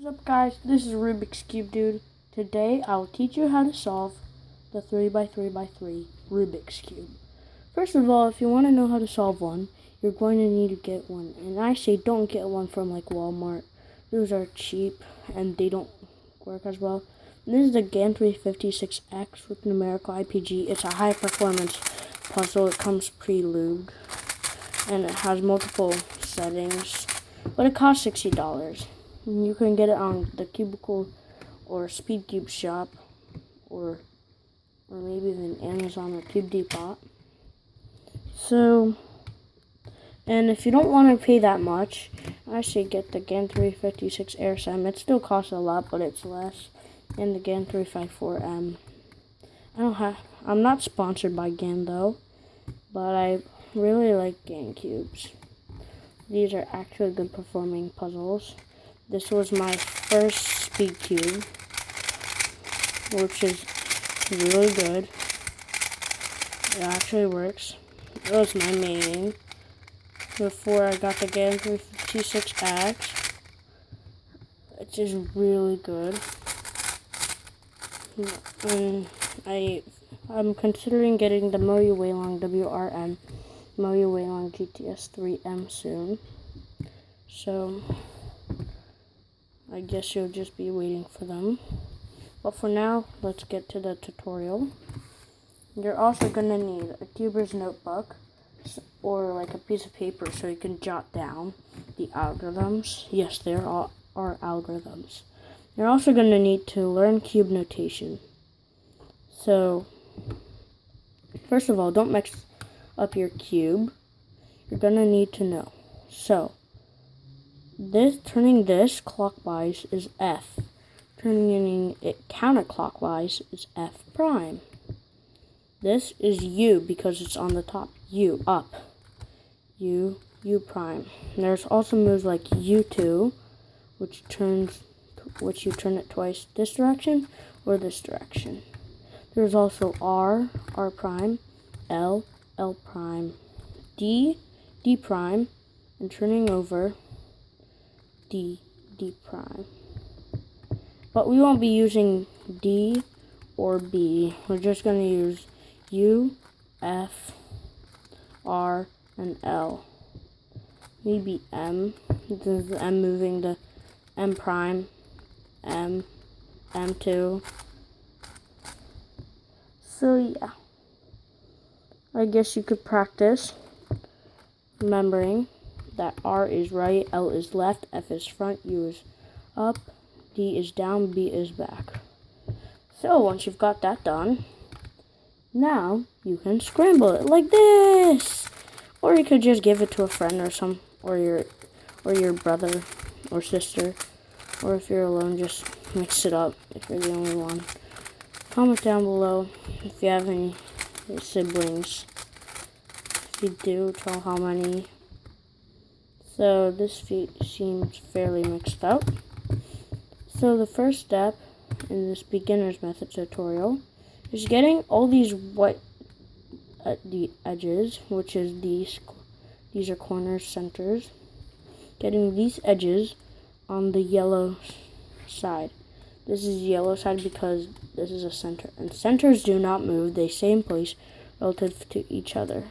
What's up, guys? This is Rubik's Cube Dude. Today I'll teach you how to solve the 3x3x3 Rubik's Cube. First of all, if you want to know how to solve one, you're going to need to get one. And I say don't get one from like Walmart. Those are cheap and they don't work as well. And this is the GAN 356X with numerical IPG. It's a high performance puzzle. It comes pre-lubed and it has multiple settings, but it costs $60. You can get it on the Cubicle or SpeedCube shop, or maybe even Amazon or Cube Depot. So, and if you don't want to pay that much, I say get the GAN 356 AirSim. It still costs a lot, but it's less. And the GAN 354M. I'm not sponsored by GAN though, but I really like GAN cubes. These are actually good performing puzzles. This was my first speed cube, which is really good. It actually works. It was my main before I got the GAN 356X. It's just really good. And I'm considering getting the Moyu Weilong WRM, Moyu Weilong GTS 3M soon. So I guess you'll just be waiting for them. But for now, let's get to the tutorial. You're also going to need a cuber's notebook or like a piece of paper so you can jot down the algorithms. Yes, there are algorithms. You're also going to need to learn cube notation. So, first of all, don't mix up your cube. You're going to need to know. So, turning this clockwise is F. Turning it counterclockwise is F prime. This is U because it's on the top. U, up. U prime. And there's also moves like U2, which you turn it twice this direction or this direction. There's also R prime, L prime, D prime, and turning over D prime. But we won't be using D or B. We're just going to use U, F, R, and L. Maybe M. This is the M moving the M prime, M2. So yeah, I guess you could practice remembering that R is right, L is left, F is front, U is up, D is down, B is back. So once you've got that done, now you can scramble it like this. Or you could just give it to a friend or your brother or sister. Or if you're alone, just mix it up if you're the only one. Comment down below if you have any siblings. If you do, tell how many. So this seems fairly mixed up. So the first step in this beginner's method tutorial is getting all these white at the edges, which is these are corners, centers. Getting these edges on the yellow side. This is yellow side because this is a center. And centers do not move. They stay in place relative to each other.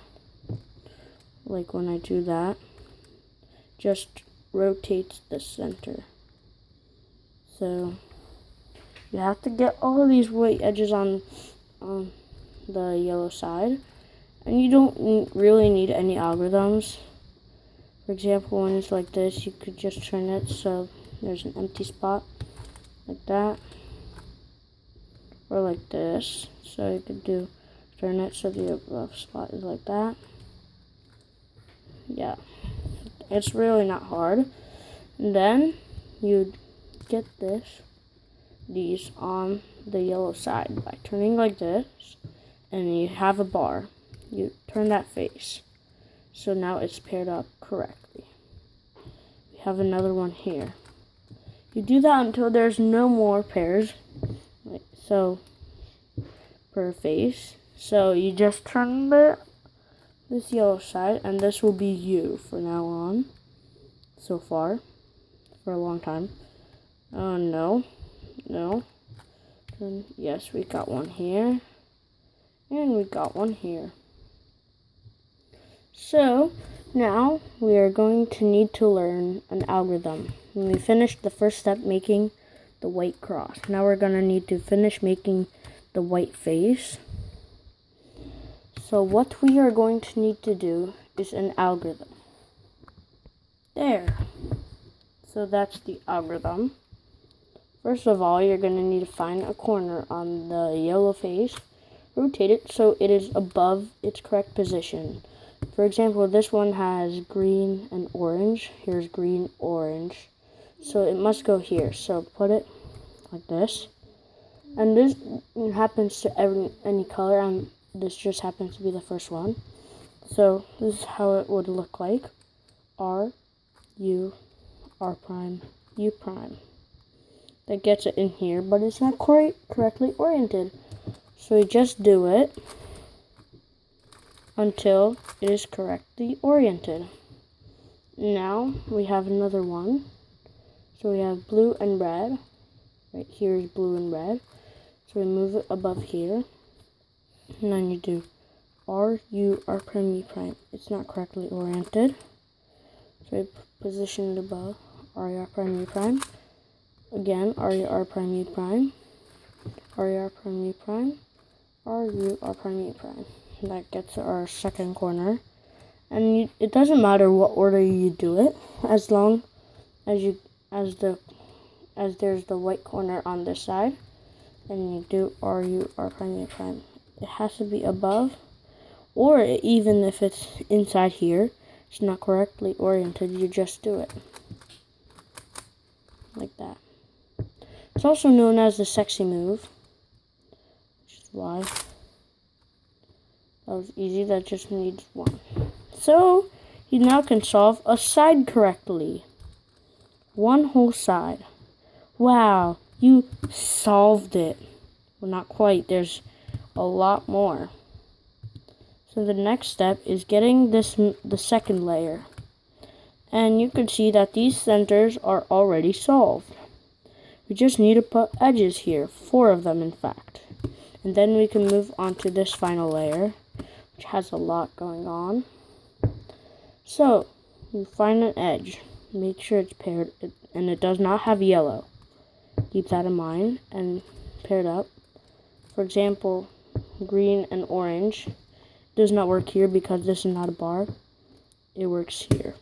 Like when I do that, just rotates the center. So you have to get all of these white edges on the yellow side. And you don't really need any algorithms. For example, when it's like this, you could just turn it so there's an empty spot, like that, or like this. So you could turn it so the above spot is like that. Yeah, it's really not hard. And then you get these on the yellow side by turning like this, and you have a bar. You turn that face. So now it's paired up correctly. We have another one here. You do that until there's no more pairs. So per face. So you just turn this yellow side, and this will be U for now on. So far, for a long time. Oh, no. Yes, we got one here. And we got one here. So, now we are going to need to learn an algorithm. When we finished the first step making the white cross, now we're going to need to finish making the white face. So what we are going to need to do is an algorithm. There. So that's the algorithm. First of all, you're going to need to find a corner on the yellow face. Rotate it so it is above its correct position. For example, this one has green and orange. Here's green, orange. So it must go here. So put it like this. And this happens to any color, and this just happens to be the first one. So this is how it would look like. R, U, R prime, U prime. That gets it in here, but it's not correctly oriented. So we just do it until it is correctly oriented. Now we have another one. So we have blue and red. Right here is blue and red. So we move it above here. And then you do R, U, R prime, U prime. It's not correctly oriented. So we position it above R, U, R prime, U prime. Again, R, U, R prime, U prime. R, U, R prime, U prime. R, U, R prime, U prime. That gets our second corner. And it doesn't matter what order you do it, as long as there's the white corner on this side, and you do R, U, R prime, U prime. It has to be above, or even if it's inside here, it's not correctly oriented, you just do it like that. It's also known as the sexy move, which is why that was easy. That just needs one. So you now can solve a side correctly. One whole side. Wow, you solved it. Well, not quite. There's a lot more. So the next step is getting the second layer. And you can see that these centers are already solved. We just need to put edges here, 4 of them in fact. And then we can move on to this final layer, which has a lot going on. So, you find an edge. Make sure it's paired, and it does not have yellow. Keep that in mind and pair it up. For example, green and orange does not work here because this is not a bar. It works here.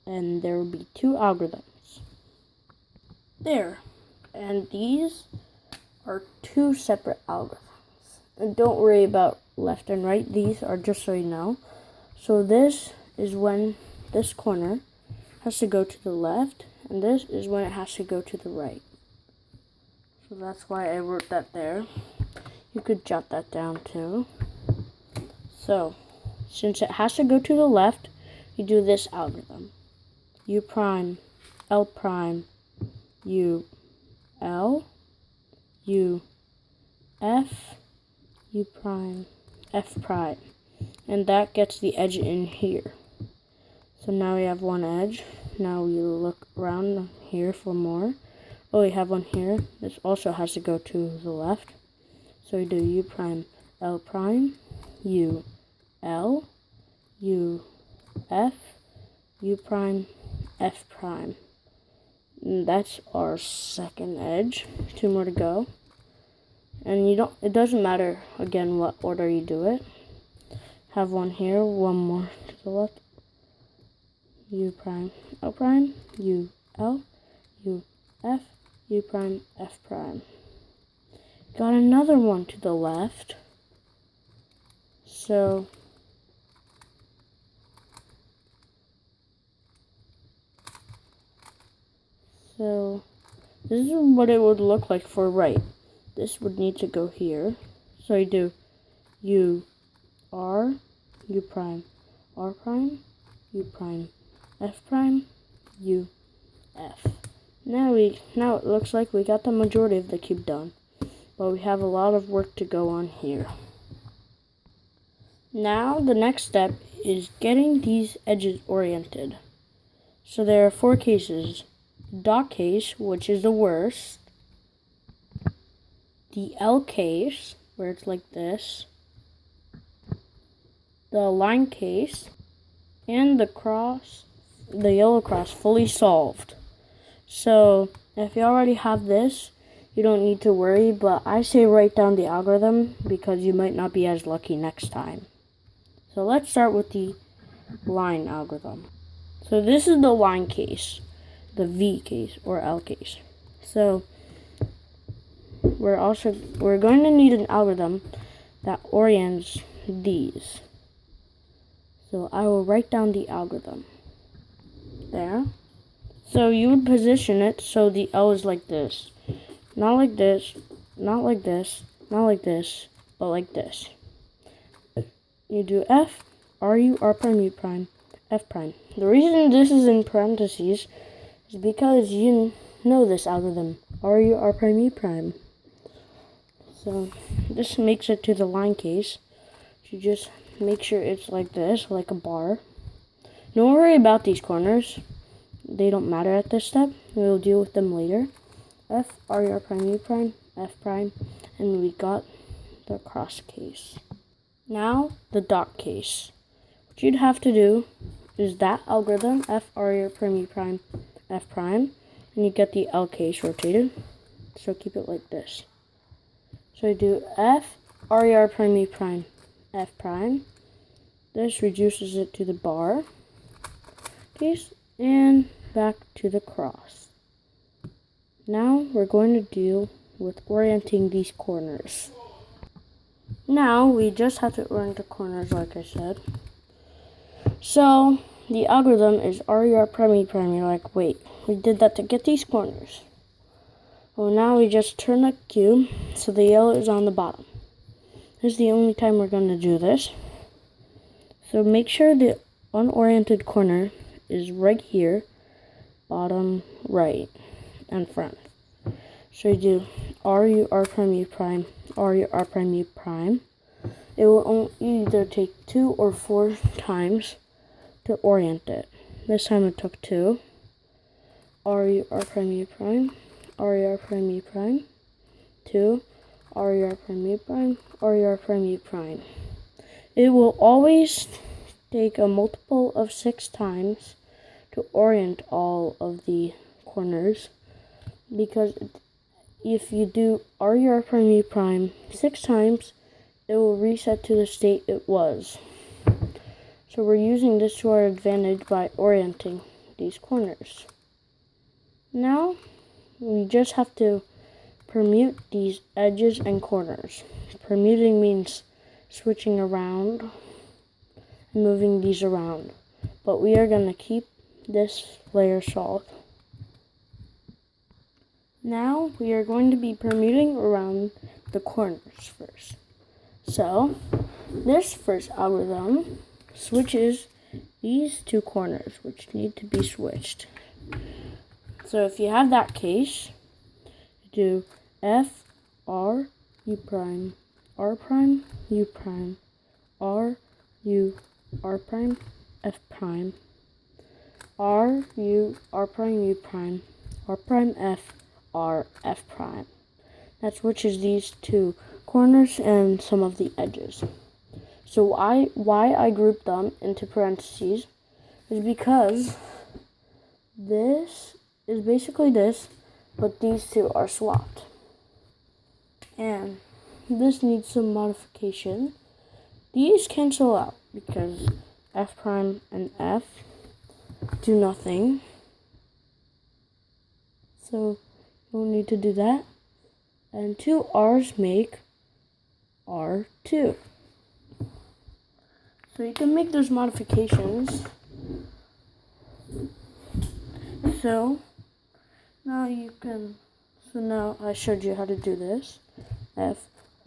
And there will be 2 algorithms. There. And these are 2 separate algorithms. And don't worry about left and right. These are just so you know. So this is when this corner has to go to the left, and this is when it has to go to the right. So that's why I wrote that there. You could jot that down too. So, since it has to go to the left, you do this algorithm. U prime, L prime, U, L, U, F, U prime, F prime. And that gets the edge in here. So now we have one edge. Now we look around here for more. Oh, we have one here. This also has to go to the left. So we do U prime, L prime, U, L, U, F, U prime, F prime. And that's our second edge. 2 more to go. And it doesn't matter again what order you do it. Have one here, one more to the left. U prime, L prime, U, L, U, F, U prime, F prime. Got another one to the left. So this is what it would look like for right. This would need to go here. So you do U, R, U prime, R prime, U prime, F prime, U, F. Now it looks like we got the majority of the cube done, but we have a lot of work to go on here. Now the next step is getting these edges oriented. So there are 4 cases. the dot case, which is the worst, the L case, where it's like this, the line case, and the yellow cross fully solved. So if you already have this, you don't need to worry, but I say write down the algorithm because you might not be as lucky next time. So let's start with the line algorithm. So this is the line case, the V case or L case. So we're going to need an algorithm that orients these. So I will write down the algorithm there. So you would position it so the L is like this. Not like this, not like this, not like this, but like this. You do F, RU, R prime, U prime, F prime. The reason this is in parentheses is because you know this algorithm, RU, R prime, U prime. So this makes it to the line case. You just make sure it's like this, like a bar. Don't worry about these corners. They don't matter at this step. We'll deal with them later. F, R, U, R prime, U prime, F prime, and we got the cross case. Now the dot case. What you'd have to do is that algorithm, F, R, U, R prime, U prime, F prime, and you get the L case rotated. So keep it like this. So you do F, R, U, R prime, U prime, F prime. This reduces it to the bar case and back to the cross. Now we're going to deal with orienting these corners. Now we just have to orient the corners like I said. So the algorithm is RUR prime E prime. You're like, wait, we did that to get these corners. Well, now we just turn the cube so the yellow is on the bottom. This is the only time we're going to do this. So make sure the unoriented corner is right here, bottom right and front. So you do RU R prime U prime, RU R prime U prime. It will either take 2 or 4 times to orient it. This time it took 2. RU R prime U prime, RU R prime U prime, 2, RU R prime U prime, RU R prime U prime. It will always take a multiple of 6 times to orient all of the corners, because if you do RU R prime U prime 6 times, it will reset to the state it was. So we're using this to our advantage by orienting these corners. Now we just have to permute these edges and corners. Permuting means switching around and moving these around, but we are going to keep this layer solved. Now we are going to be permuting around the corners first. So this first algorithm switches these 2 corners, which need to be switched. So if you have that case, you do F, R, U prime, R prime, U prime, R, U, R prime, F prime, R, U, R prime, U prime, R prime, F, R, F prime. That switches these 2 corners and some of the edges. So why I grouped them into parentheses is because this is basically this, but these 2 are swapped. And this needs some modification. These cancel out because F prime and F do nothing. So you don't need to do that. And 2 R's make R2. So you can make those modifications. So now I showed you how to do this. F,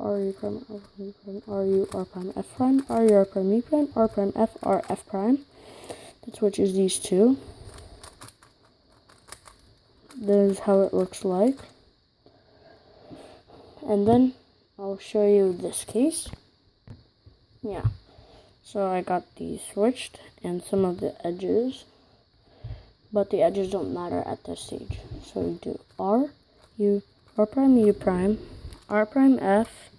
R, U prime, R, U prime, R, U, R prime, F prime, R, U, R prime, U prime, R prime, F, R, F prime. That switches these 2. This is how it looks like. And then I'll show you this case. Yeah. So I got these switched and some of the edges. but the edges don't matter at this stage. So we do R prime U prime, R prime F,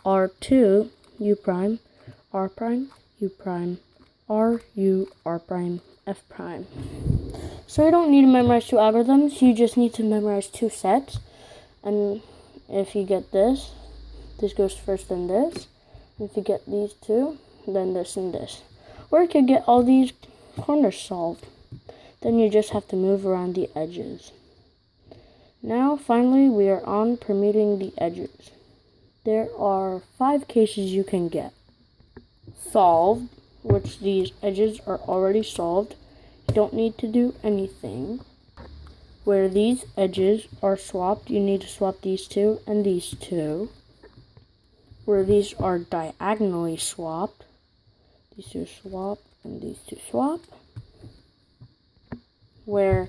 R2 U prime, R prime U prime, R U R prime F prime. So you don't need to memorize 2 algorithms, you just need to memorize 2 sets. And if you get this goes first, then this. If you get these 2, then this and this. Or you could get all these corners solved. Then you just have to move around the edges. Now finally we are on permuting the edges. There are 5 cases you can get. Solved, which these edges are already solved. You don't need to do anything. Where these edges are swapped, you need to swap these 2 and these 2. Where these are diagonally swapped, these 2 swap and these 2 swap. Where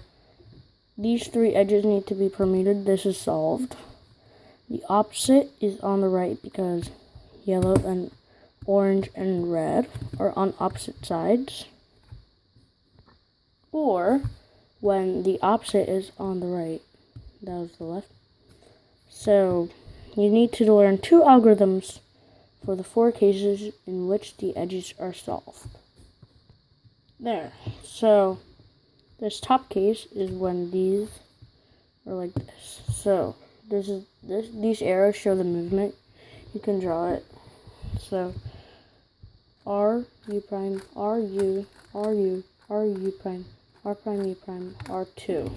these 3 edges need to be permuted, this is solved. The opposite is on the right because yellow and orange and red are on opposite sides. Or when the opposite is on the right, that was the left. So you need to learn 2 algorithms for the 4 cases in which the edges are solved. There. So this top case is when these are like this. So these arrows show the movement. You can draw it. So R U prime, R U, R U, R U prime, R prime U prime, R2.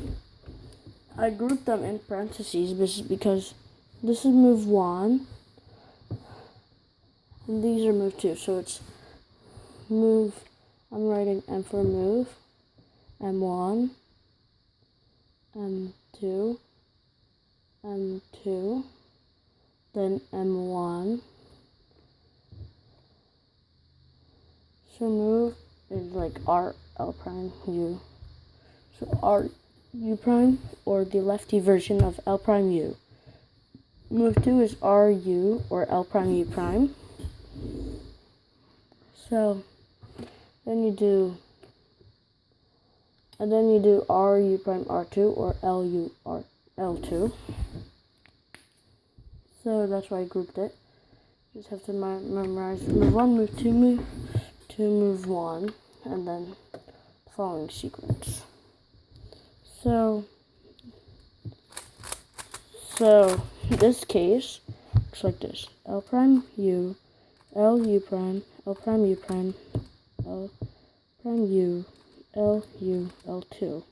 I grouped them in parentheses because this is move 1 and these are move 2. So it's move, I'm writing M for move, M1, M2, M2, then M1. So move is like R, L prime, U. So R, U prime, or the lefty version of L prime, U. Move 2 is R, U, or L prime, U prime. So then you do R, U prime, R2, or L, U, R, L2. So that's why I grouped it. Just have to memorize move 1, move 2, move 2, move 1, and then the following sequence. So this case looks like this: L prime U, L U prime, L prime U prime, L prime U, L U, L2.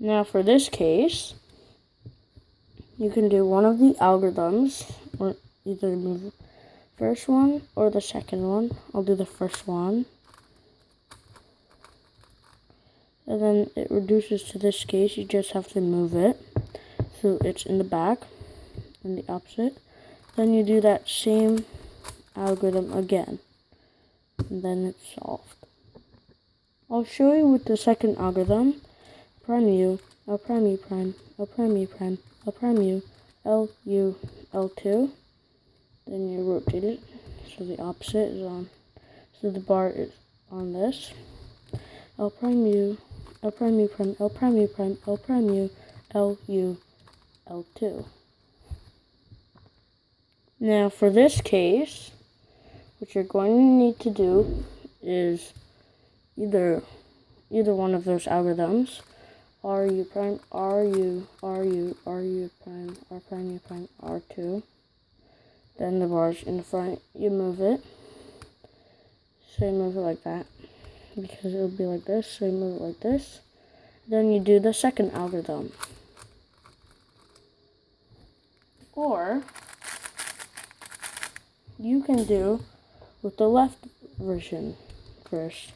Now for this case, you can do one of the algorithms, or either move first one or the second one. I'll do the first one. And then it reduces to this case. You just have to move it so it's in the back and the opposite. Then you do that same algorithm again, and then it's solved. I'll show you with the second algorithm: prime U, L prime U prime, L prime U prime, L prime U, L U, L2. Then you rotate it so the opposite is on, so the bar is on this. L prime U, L prime U prime, L prime U prime, L prime U, L U, L2. Now for this case, what you're going to need to do is either one of those algorithms: R U prime, R U, R U, R U prime, R prime U prime, R2. Then the bars in the front, you move it. So you move it like that, because it'll be like this. So you move it like this. Then you do the second algorithm. Or you can do with the left version first.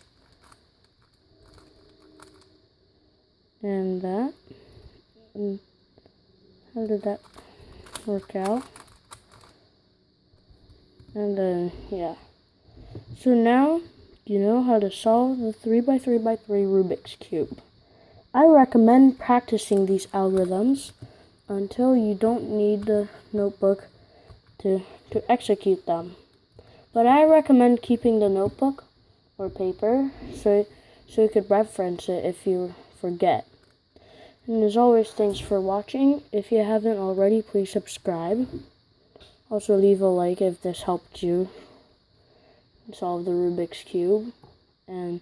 And that. And how did that work out? And then, yeah. So now you know how to solve the 3x3x3 Rubik's Cube. I recommend practicing these algorithms until you don't need the notebook to execute them. But I recommend keeping the notebook or paper so so you could reference it if you forget. And as always, thanks for watching. If you haven't already, please subscribe. Also leave a like if this helped you solve the Rubik's Cube. And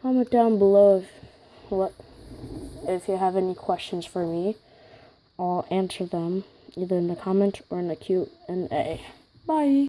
comment down below if you have any questions for me. I'll answer them either in the comments or in the Q&A. Bye!